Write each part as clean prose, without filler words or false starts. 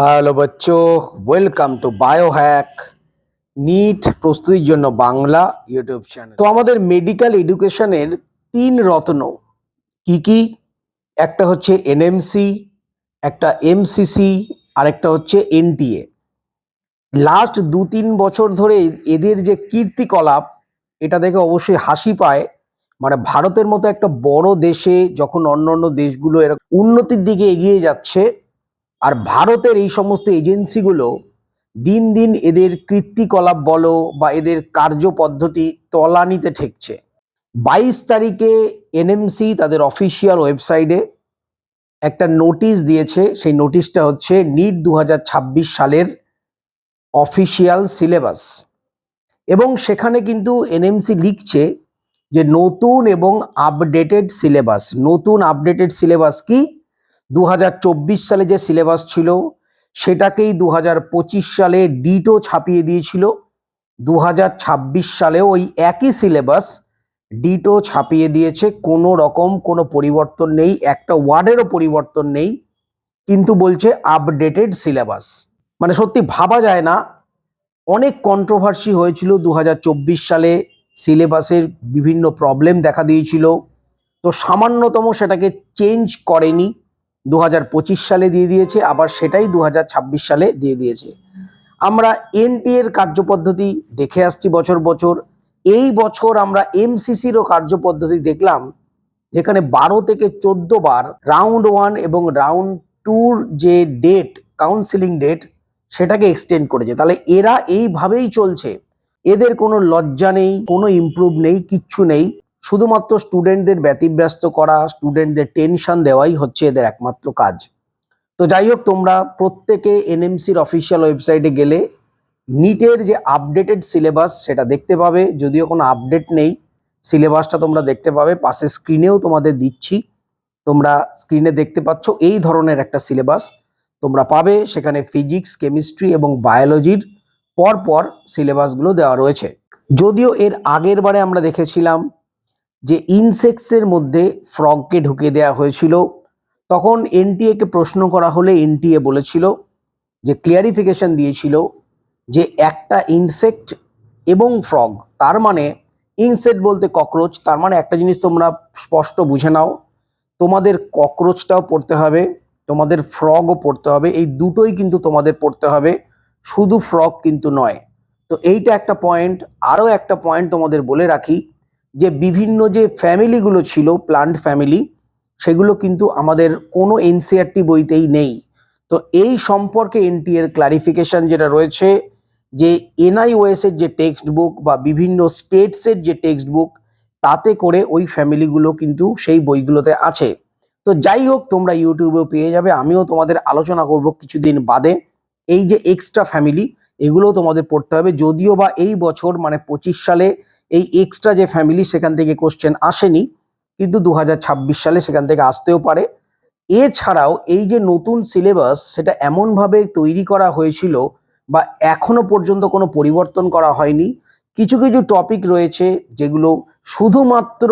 Hello বচ্চো, welcome to Biohack NEET প্রস্তুতির জন্য বাংলা ইউটিউব চ্যানেল। তো আমাদের মেডিকেল এডুকেশনের তিন রত্ন কি কি? একটা হচ্ছে এনএমসি, একটা এমসিসি, আর একটা হচ্ছে এনটিএ। লাস্ট 2-3 বছর ধরে এদের যে কীর্তিকলাপ, এটা দেখে অবশ্যই হাসি পায়। মানে ভারতের মতো একটা বড় দেশে যখন অন্যান্য দেশগুলো এরকম উন্নতির দিকে এগিয়ে যাচ্ছে, আর ভারতের এই সমস্ত এজেন্সিগুলো দিন দিন এদের কীর্তিকলাপ বলো বা এদের কার্যপদ্ধতি তলানিতে ঠেকছে। 22 তারিখে এনএমসি তাদের অফিসিয়াল ওয়েবসাইটে একটা নোটিশ দিয়েছে। সেই নোটিশটা হচ্ছে নিট 2026 সালের অফিসিয়াল সিলেবাস, এবং সেখানে কিন্তু এনএমসি লিখছে যে নতুন এবং আপডেটেড সিলেবাস। নতুন আপডেটেড সিলেবাস কি? 2024 সালে যে সিলেবাস ছিল সেটাকেই 2025 সালে ডিটো ছাপিয়ে দিয়েছিল। 2026 সালেও ওই একই সিলেবাস ডিটো ছাপিয়ে দিয়েছে। কোনো রকম কোনো পরিবর্তন নেই, একটা ওয়ার্ডেরও পরিবর্তন নেই, কিন্তু বলছে আপডেটেড সিলেবাস। মানে সত্যি ভাবা যায় না। অনেক কন্ট্রোভার্সি হয়েছিল 2024 সালে, সিলেবাসের বিভিন্ন প্রবলেম দেখা দিয়েছিল, তো সামান্যতম সেটাকে চেঞ্জ করেনি। 2025 সালে দিয়ে দিয়েছে, আবার সেটাই 2026 সালে দিয়ে দিয়েছে। আমরা এনটিএর কার্যপদ্ধতি দেখে আসছি বছর বছর। এই বছর আমরা এমসিসিরও কার্যপদ্ধতি দেখলাম, যেখানে 12 থেকে 14 বার রাউন্ড 1 এবং রাউন্ড 2 যে ডেট, কাউন্সিলিং ডেট, সেটাকে এক্সটেন্ড করেছে। তাহলে এরা এইভাবেই চলছে, এদের কোনো লজ্জা নেই, কোনো ইমপ্রুভ নেই, কিচ্ছু নেই। শুধুমাত্র স্টুডেন্টদের ব্যতিব্যস্ত করা, স্টুডেন্টদের টেনশন দেওয়াই হচ্ছে এদের একমাত্র কাজ। তো যাই হোক, তোমরা প্রত্যেকে এনএমসির অফিসিয়াল ওয়েবসাইটে গেলে নিটের যে আপডেটেড সিলেবাস সেটা দেখতে পাবে। যদিও কোনো আপডেট নেই, সিলেবাসটা তোমরা দেখতে পাবে। পাশে স্ক্রিনেও তোমাদের দিচ্ছি, তোমরা স্ক্রিনে দেখতে পাচ্ছ এই ধরনের একটা সিলেবাস তোমরা পাবে। সেখানে ফিজিক্স, কেমিস্ট্রি এবং বায়োলজির পরপর সিলেবাসগুলো দেওয়া রয়েছে। যদিও এর আগের বারে আমরা দেখেছিলাম যে ইনসেক্টসের মধ্যে ফ্রগকে ঢুকিয়ে দেওয়া হয়েছিল, তখন এনটিএকে প্রশ্ন করা হলে এনটিএ বলেছিল যে ক্লিয়ারিফিকেশন দিয়েছিল যে একটা ইনসেক্ট এবং ফ্রগ, তার মানে ইনসেক্ট বলতে ককরোচ, তার মানে একটা জিনিস তোমরা স্পষ্ট বুঝে নাও, তোমাদের ককরোচটাও পড়তে হবে, তোমাদের ফ্রগও পড়তে হবে। এই দুটোই কিন্তু তোমাদের পড়তে হবে, শুধু ফ্রগ কিন্তু নয়। তো এইটা একটা পয়েন্ট। আরও একটা পয়েন্ট তোমাদের বলে রাখি, যে বিভিন্ন যে ফ্যামিলিগুলো ছিল, প্লান্ট ফ্যামিলি, সেগুলো কিন্তু আমাদের কোনো এনসিইআরটি বইতেই নেই। তো এই সম্পর্কে এনটিএর ক্লারিফিকেশন যেটা রয়েছে, যে এনআইওএস এর যে টেক্সট বুক বা বিভিন্ন স্টেটসের যে টেক্সট বুক, তাতে করে ওই ফ্যামিলিগুলো কিন্তু সেই বইগুলোতে আছে। তো যাই হোক, তোমরা ইউটিউবেও পেয়ে যাবে, আমিও তোমাদের আলোচনা করব কিছুদিন বাদে। এই যে এক্সট্রা ফ্যামিলি, এগুলোও তোমাদের পড়তে হবে। যদিও বা এই বছর মানে 25 সালে এই এক্সট্রা যে ফ্যামিলি, সেখান থেকে কোশ্চেন আসেনি, কিন্তু 2026 সালে সেখান থেকে আসতেও পারে। এছাড়াও এই যে নতুন সিলেবাস, সেটা এমনভাবে তৈরি করা হয়েছিল বা এখনো পর্যন্ত কোনো পরিবর্তন করা হয়নি। কিছু কিছু টপিক রয়েছে যেগুলো শুধুমাত্র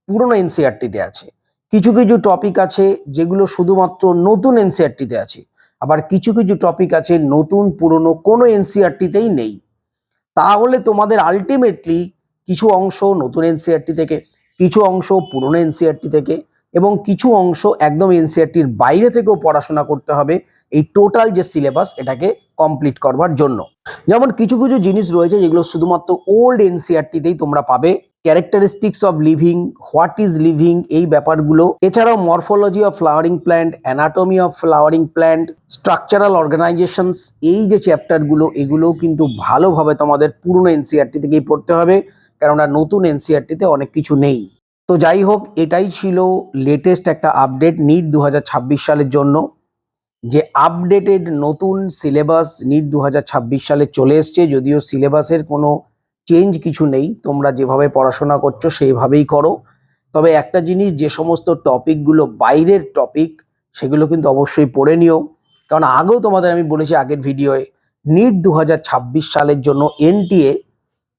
পুরনো এনসিইআরটিতে আছে, কিছু কিছু টপিক আছে যেগুলো শুধুমাত্র নতুন এনসিইআরটিতে আছে, আবার কিছু কিছু টপিক আছে নতুন পুরনো কোনো এনসিইআরটিতেই নেই। তাহলে তোমাদের আলটিমেটলি কিছু অংশ নতুন এনসিইআরটি থেকে, কিছু অংশ পুরনো এনসিইআরটি থেকে, এবং কিছু অংশ একদম এনসিইআরটির বাইরে থেকেও পড়াশোনা করতে হবে এই টোটাল যে সিলেবাস, এটাকে কমপ্লিট করবার জন্য। যেমন কিছু কিছু জিনিস রয়েছে যেগুলো শুধুমাত্র ওল্ড এনসিইআরটিতেই তোমরা পাবে। Characteristics of living, what is living, এই ব্যাপারগুলো। এছাড়াও morphology of flowering plant, anatomy of flowering plant, structural organisations, এই যে চ্যাপ্টারগুলো, এগুলোও কিন্তু ভালোভাবে তোমাদের পুরনো এনসিইআরটি থেকেই পড়তে হবে, কেননা নতুন এনসিইআরটিতে অনেক কিছু নেই। তো যাই হোক, এটাই ছিল লেটেস্ট একটা আপডেট নিট 2026 সালের জন্য। যে আপডেটেড নতুন সিলেবাস নিট 2026 সালে চলে এসছে। যদিও সিলেবাসের কোনো চেঞ্জ কিছু নেই, তোমরা যেভাবে পড়াশোনা করছো সেইভাবেই করো। তবে একটা জিনিস, যে সমস্ত টপিকগুলো বাইরের টপিক, সেগুলো কিন্তু অবশ্যই পড়ে নিও। কারণ আগেও তোমাদের আমি বলেছি আগের ভিডিওয়ে, নিট 2026 সালের জন্য এনটিএ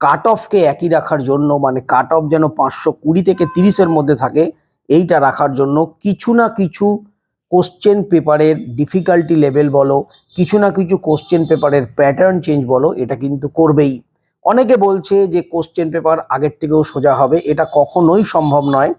কাট অফকে একই রাখার জন্য, মানে কাট অফ যেন 520 থেকে 30-এর মধ্যে থাকে, এইটা রাখার জন্য কিছু না কিছু কোশ্চেন পেপারের ডিফিকাল্টি লেভেল বলো, কিছু না কিছু কোশ্চেন পেপারের প্যাটার্ন চেঞ্জ বলো, এটা কিন্তু করবেই। অনেকে বলছে যে কোশ্চেন পেপার আগের থেকেও সোজা হবে, এটা কখনোই সম্ভব নয়।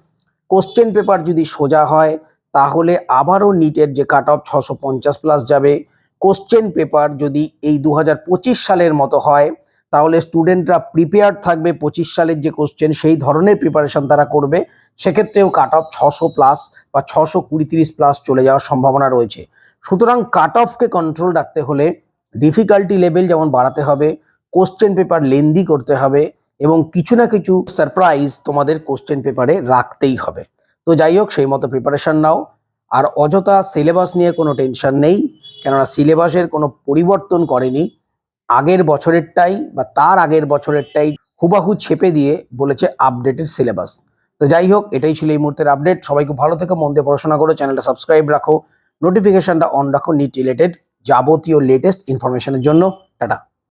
কোশ্চেন পেপার যদি সোজা হয় তাহলে আবারও নিটের যে কাট অফ 650+ যাবে। কোশ্চেন পেপার যদি এই 2025 সালের মতো হয় তাহলে স্টুডেন্টরা প্রিপেয়ার থাকবে 25 সালের যে কোশ্চেন সেই ধরনের প্রিপারেশন তারা করবে, সেক্ষেত্রেও কাট অফ 600+ বা 620-30+ চলে যাওয়ার সম্ভাবনা রয়েছে। সুতরাং কাট অফকে কন্ট্রোল রাখতে হলে ডিফিকাল্টি লেভেল যেমন বাড়াতে হবে, কোশ্চেন পেপার লেন্দি করতে হবে এবং কিছু না কিছু সারপ্রাইজ তোমাদের কোশ্চেন পেপারে রাখতেই হবে। তো যাই হোক, সেই মতো প্রিপারেশন নাও। আর অযথা সিলেবাস নিয়ে কোনো টেনশন নেই, কেননা সিলেবাসের কোনো পরিবর্তন করেনি। আগের বছরেরটাই বা তার আগের বছরেরটাই হুবাহু ছেপে দিয়ে বলেছে আপডেটেড সিলেবাস। তো যাই হোক, এটাই ছিল এই মুহূর্তের আপডেট। সবাই খুব ভালো থেকো, মন দিয়ে পড়াশোনা করো, চ্যানেলটা সাবস্ক্রাইব রাখো, নোটিফিকেশনটা অন রাখো নিট রিলেটেড যাবতীয় লেটেস্ট ইনফরমেশনের জন্য। টাটা।